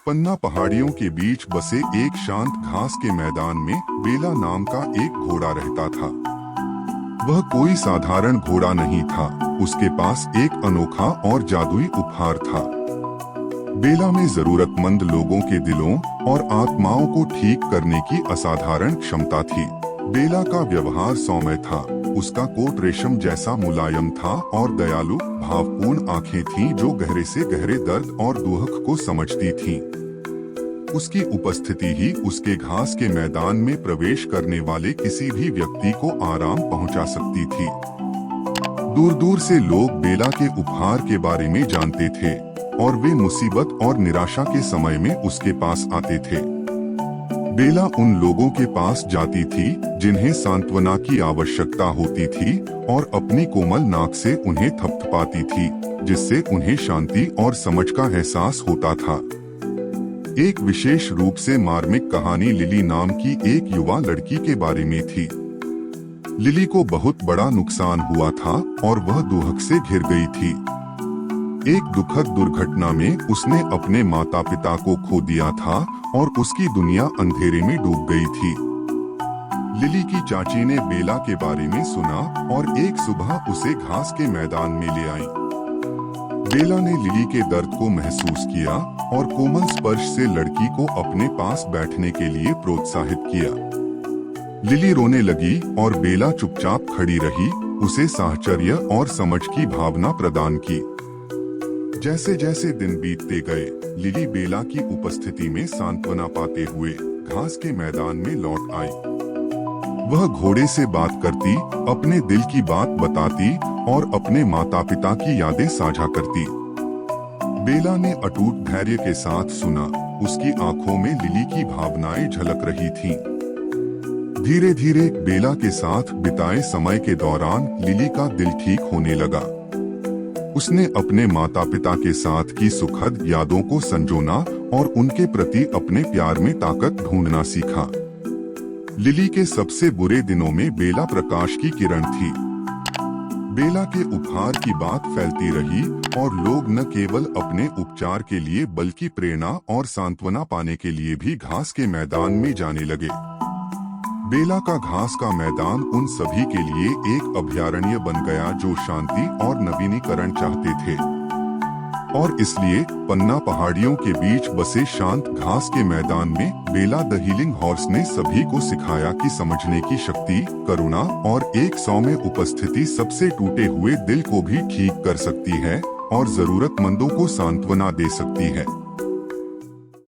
पन्ना पहाड़ियों के बीच बसे एक शांत घास के मैदान में बेला नाम का एक घोड़ा रहता था। वह कोई साधारण घोड़ा नहीं था, उसके पास एक अनोखा और जादुई उपहार था। बेला में जरूरतमंद लोगों के दिलों और आत्माओं को ठीक करने की असाधारण क्षमता थी। बेला का व्यवहार सौम्य था, उसका कोट रेशम जैसा मुलायम था और दयालु भावपूर्ण आंखें थीं जो गहरे से गहरे दर्द और दुख को समझती थीं। उसकी उपस्थिति ही उसके घास के मैदान में प्रवेश करने वाले किसी भी व्यक्ति को आराम पहुंचा सकती थी। दूर दूर से लोग बेला के उपहार के बारे में जानते थे और वे मुसीबत और निराशा के समय में उसके पास आते थे। बेला उन लोगों के पास जाती थी जिन्हें सांत्वना की आवश्यकता होती थी और अपनी कोमल नाक से उन्हें थपथपाती थी, जिससे उन्हें शांति और समझ का एहसास होता था। एक विशेष रूप से मार्मिक कहानी लिली नाम की एक युवा लड़की के बारे में थी। लिली को बहुत बड़ा नुकसान हुआ था और वह दुख से घिर गई थी। एक दुखद दुर्घटना में उसने अपने माता पिता को खो दिया था और उसकी दुनिया अंधेरे में डूब गई थी। लिली की चाची ने बेला के बारे में सुना और एक सुबह उसे घास के मैदान में ले आई। बेला ने लिली के दर्द को महसूस किया और कोमल स्पर्श से लड़की को अपने पास बैठने के लिए प्रोत्साहित किया। लिली रोने लगी और बेला चुपचाप खड़ी रही, उसे साहचर्य और समझ की भावना प्रदान की। जैसे जैसे दिन बीतते गए, लिली बेला की उपस्थिति में सांत्वना पाते हुए घास के मैदान में लौट आई। वह घोड़े से बात करती, अपने दिल की बात बताती और अपने माता पिता की यादें साझा करती। बेला ने अटूट धैर्य के साथ सुना, उसकी आंखों में लिली की भावनाएं झलक रही थीं। धीरे धीरे बेला के साथ बिताए समय के दौरान लिली का दिल ठीक होने लगा। उसने अपने माता पिता के साथ की सुखद यादों को संजोना और उनके प्रति अपने प्यार में ताकत ढूंढना सीखा। लिली के सबसे बुरे दिनों में बेला प्रकाश की किरण थी। बेला के उपहार की बात फैलती रही और लोग न केवल अपने उपचार के लिए बल्कि प्रेरणा और सांत्वना पाने के लिए भी घास के मैदान में जाने लगे। बेला का घास का मैदान उन सभी के लिए एक अभयारण्य बन गया जो शांति और नवीनीकरण चाहते थे। और इसलिए पन्ना पहाड़ियों के बीच बसे शांत घास के मैदान में बेला द हीलिंग हॉर्स ने सभी को सिखाया कि समझने की शक्ति, करुणा और एक सौम्य उपस्थिति सबसे टूटे हुए दिल को भी ठीक कर सकती है और जरूरतमंदों को सांत्वना दे सकती है।